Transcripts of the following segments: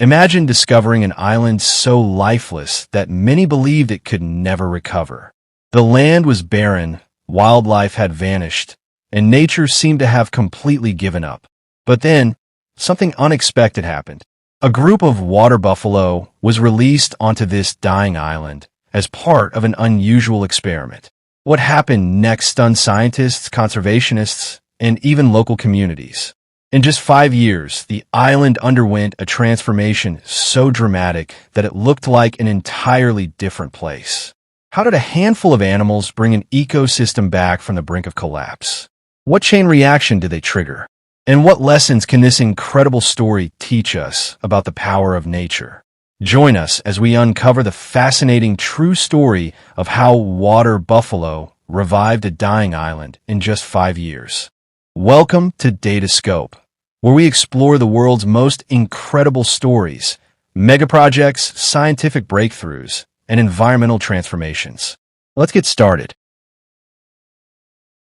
Imagine discovering an island so lifeless that many believed it could never recover. The land was barren, wildlife had vanished, and nature seemed to have completely given up. But then, something unexpected happened. A group of water buffalo was released onto this dying island as part of an unusual experiment. What happened next stunned scientists, conservationists, and even local communities. In just 5 years, the island underwent a transformation so dramatic that it looked like an entirely different place. How did a handful of animals bring an ecosystem back from the brink of collapse? What chain reaction did they trigger? And what lessons can this incredible story teach us about the power of nature? Join us as we uncover the fascinating true story of how water buffalo revived a dying island in just 5 years. Welcome to Datascope, where we explore the world's most incredible stories, megaprojects, scientific breakthroughs, and environmental transformations. Let's get started.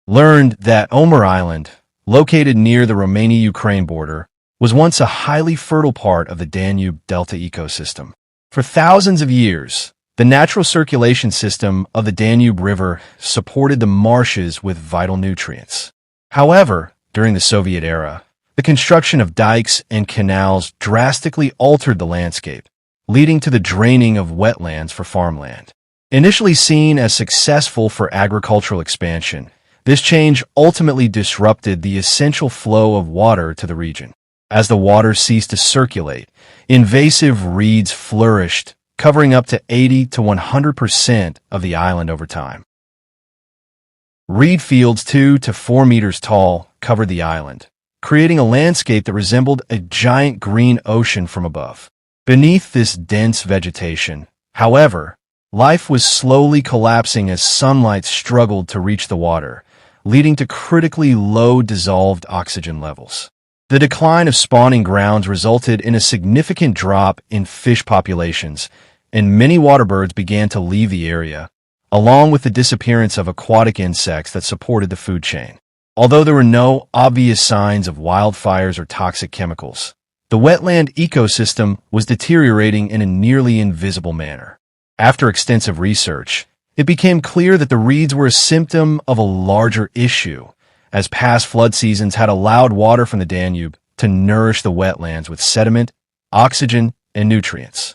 Learned that Omer Island, located near the Romania-Ukraine border, was once a highly fertile part of the Danube Delta ecosystem. For thousands of years, the natural circulation system of the Danube River supported the marshes with vital nutrients. However, during the Soviet era, the construction of dikes and canals drastically altered the landscape, leading to the draining of wetlands for farmland. Initially seen as successful for agricultural expansion, this change ultimately disrupted the essential flow of water to the region. As the water ceased to circulate, invasive reeds flourished, covering up to 80 to 100% of the island over time. Reed fields 2 to 4 meters tall covered the island, creating a landscape that resembled a giant green ocean from above. Beneath this dense vegetation, however, life was slowly collapsing as sunlight struggled to reach the water, leading to critically low dissolved oxygen levels. The decline of spawning grounds resulted in a significant drop in fish populations, and many water birds began to leave the area, along with the disappearance of aquatic insects that supported the food chain. Although there were no obvious signs of wildfires or toxic chemicals, the wetland ecosystem was deteriorating in a nearly invisible manner. After extensive research, it became clear that the reeds were a symptom of a larger issue, as past flood seasons had allowed water from the Danube to nourish the wetlands with sediment, oxygen, and nutrients.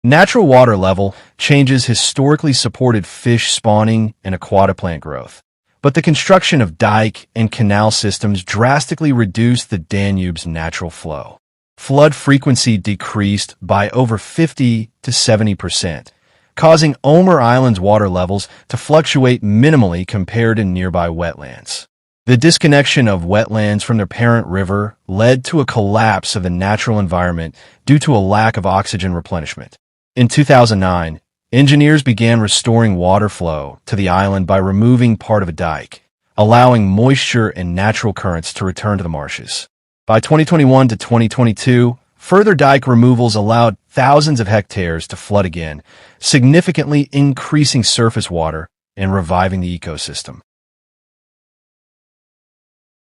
Natural water level changes historically supported fish spawning and aquatic plant growth, but the construction of dike and canal systems drastically reduced the Danube's natural flow. Flood frequency decreased by over 50 to 70%, causing Omer Island's water levels to fluctuate minimally compared to nearby wetlands. The disconnection of wetlands from their parent river led to a collapse of the natural environment due to a lack of oxygen replenishment. In 2009, engineers began restoring water flow to the island by removing part of a dike, allowing moisture and natural currents to return to the marshes. By 2021 to 2022, further dike removals allowed thousands of hectares to flood again, significantly increasing surface water and reviving the ecosystem.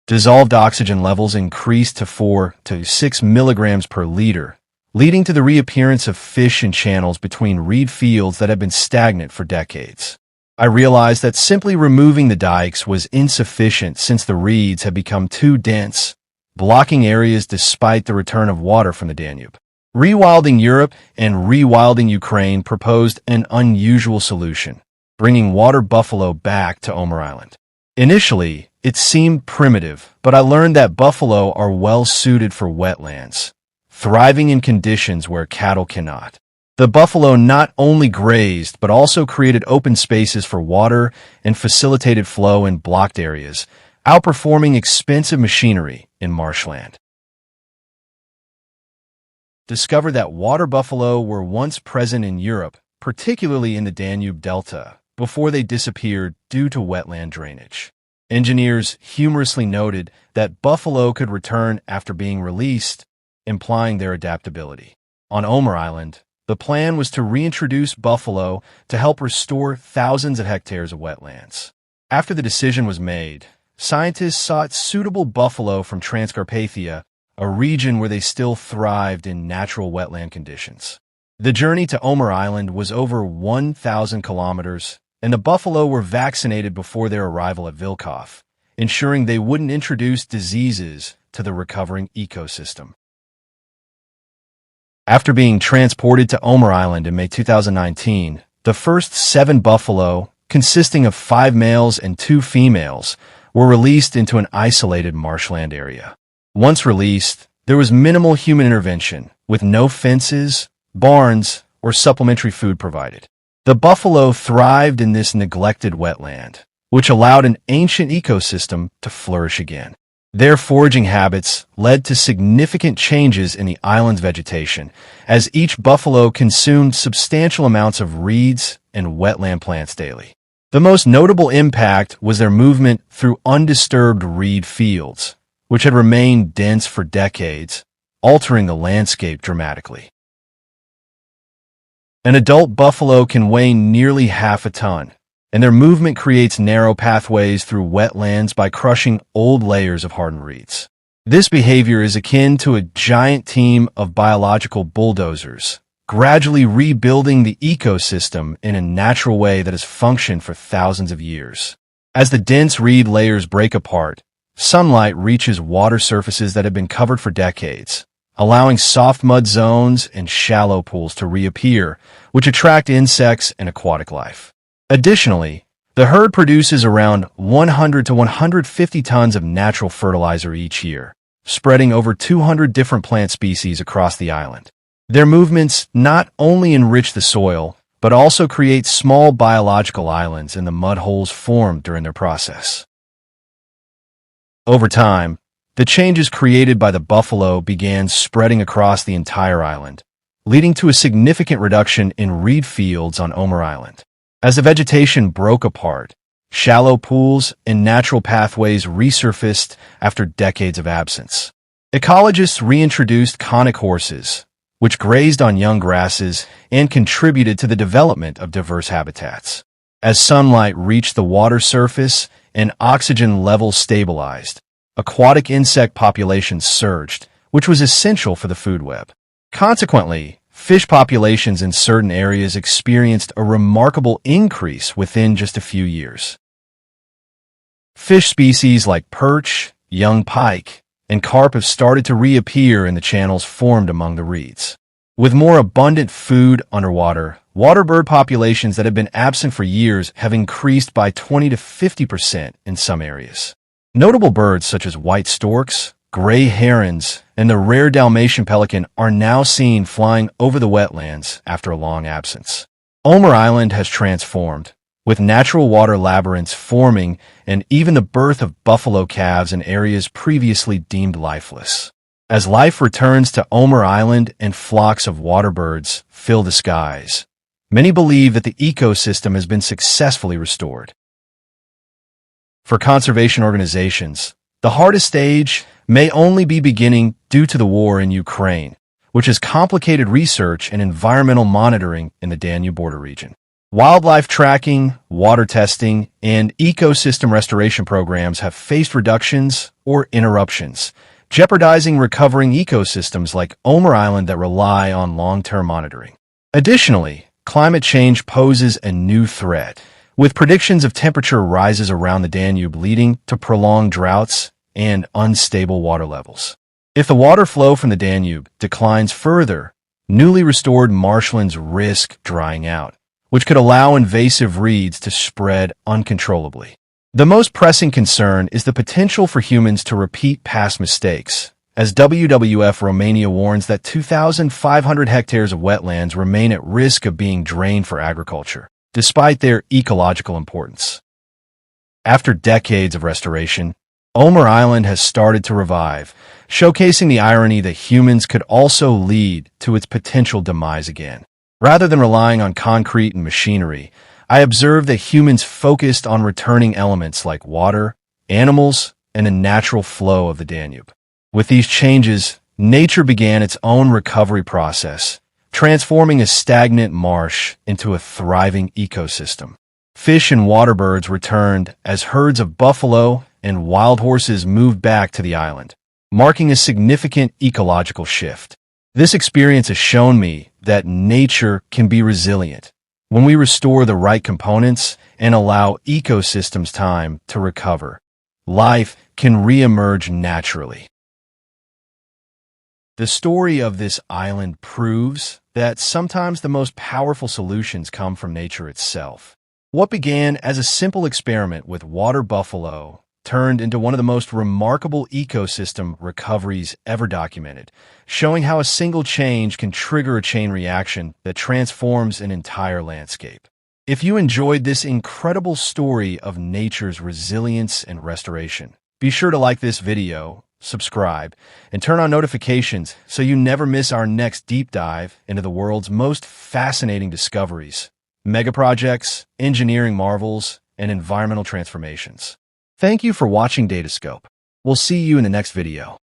Dissolved oxygen levels increased to 4 to 6 milligrams per liter, leading to the reappearance of fish in channels between reed fields that had been stagnant for decades. I realized that simply removing the dikes was insufficient since the reeds had become too dense, blocking areas despite the return of water from the Danube. Rewilding Europe and Rewilding Ukraine proposed an unusual solution, bringing water buffalo back to Omer Island. Initially, it seemed primitive, but I learned that buffalo are well suited for wetlands, thriving in conditions where cattle cannot. The buffalo not only grazed but also created open spaces for water and facilitated flow in blocked areas, outperforming expensive machinery in marshland. Discovered that water buffalo were once present in Europe, particularly in the Danube Delta, before they disappeared due to wetland drainage. Engineers humorously noted that buffalo could return after being released, implying their adaptability. On Omer Island, the plan was to reintroduce buffalo to help restore thousands of hectares of wetlands. After the decision was made, scientists sought suitable buffalo from Transcarpathia, a region where they still thrived in natural wetland conditions. The journey to Omer Island was over 1,000 kilometers, and the buffalo were vaccinated before their arrival at Vilkov, ensuring they wouldn't introduce diseases to the recovering ecosystem. After being transported to Omer Island in May 2019, the first 7 buffalo, consisting of 5 males and 2 females, were released into an isolated marshland area. Once released, there was minimal human intervention, with no fences, barns, or supplementary food provided. The buffalo thrived in this neglected wetland, which allowed an ancient ecosystem to flourish again. Their foraging habits led to significant changes in the island's vegetation, as each buffalo consumed substantial amounts of reeds and wetland plants daily. The most notable impact was their movement through undisturbed reed fields, which had remained dense for decades, altering the landscape dramatically. An adult buffalo can weigh nearly half a ton, and their movement creates narrow pathways through wetlands by crushing old layers of hardened reeds. This behavior is akin to a giant team of biological bulldozers, gradually rebuilding the ecosystem in a natural way that has functioned for thousands of years. As the dense reed layers break apart, sunlight reaches water surfaces that have been covered for decades, allowing soft mud zones and shallow pools to reappear, which attract insects and aquatic life. Additionally, the herd produces around 100 to 150 tons of natural fertilizer each year, spreading over 200 different plant species across the island. Their movements not only enrich the soil, but also create small biological islands in the mud holes formed during their process. Over time, the changes created by the buffalo began spreading across the entire island, leading to a significant reduction in reed fields on Omer Island. As the vegetation broke apart, shallow pools and natural pathways resurfaced after decades of absence. Ecologists reintroduced conic horses, which grazed on young grasses and contributed to the development of diverse habitats. As sunlight reached the water surface and oxygen levels stabilized, aquatic insect populations surged, which was essential for the food web. Consequently, fish populations in certain areas experienced a remarkable increase within just a few years. Fish species like perch, young pike, and carp have started to reappear in the channels formed among the reeds. With more abundant food underwater, water bird populations that have been absent for years have increased by 20 to 50% in some areas. Notable birds such as white storks, gray herons, and the rare Dalmatian pelican are now seen flying over the wetlands after a long absence. Omer Island has transformed, with natural water labyrinths forming and even the birth of buffalo calves in areas previously deemed lifeless. As life returns to Omer Island and flocks of water birds fill the skies, many believe that the ecosystem has been successfully restored. For conservation organizations, the hardest stage may only be beginning due to the war in Ukraine, which has complicated research and environmental monitoring in the Danube border region. Wildlife tracking, water testing, and ecosystem restoration programs have faced reductions or interruptions, jeopardizing recovering ecosystems like Omer Island that rely on long-term monitoring. Additionally, climate change poses a new threat, with predictions of temperature rises around the Danube leading to prolonged droughts and unstable water levels. If the water flow from the Danube declines further, newly restored marshlands risk drying out, which could allow invasive reeds to spread uncontrollably. The most pressing concern is the potential for humans to repeat past mistakes, as WWF Romania warns that 2,500 hectares of wetlands remain at risk of being drained for agriculture, despite their ecological importance. After decades of restoration, Omer Island has started to revive, showcasing the irony that humans could also lead to its potential demise again. Rather than relying on concrete and machinery, I observed that humans focused on returning elements like water, animals, and the natural flow of the Danube. With these changes, nature began its own recovery process, transforming a stagnant marsh into a thriving ecosystem. Fish and water birds returned as herds of buffalo and wild horses moved back to the island, marking a significant ecological shift. This experience has shown me that nature can be resilient when we restore the right components and allow ecosystems time to recover. Life can reemerge naturally. The story of this island proves that sometimes the most powerful solutions come from nature itself. What began as a simple experiment with water buffalo turned into one of the most remarkable ecosystem recoveries ever documented, showing how a single change can trigger a chain reaction that transforms an entire landscape. If you enjoyed this incredible story of nature's resilience and restoration, be sure to like this video, subscribe, and turn on notifications so you never miss our next deep dive into the world's most fascinating discoveries, megaprojects, engineering marvels, and environmental transformations. Thank you for watching Datascope. We'll see you in the next video.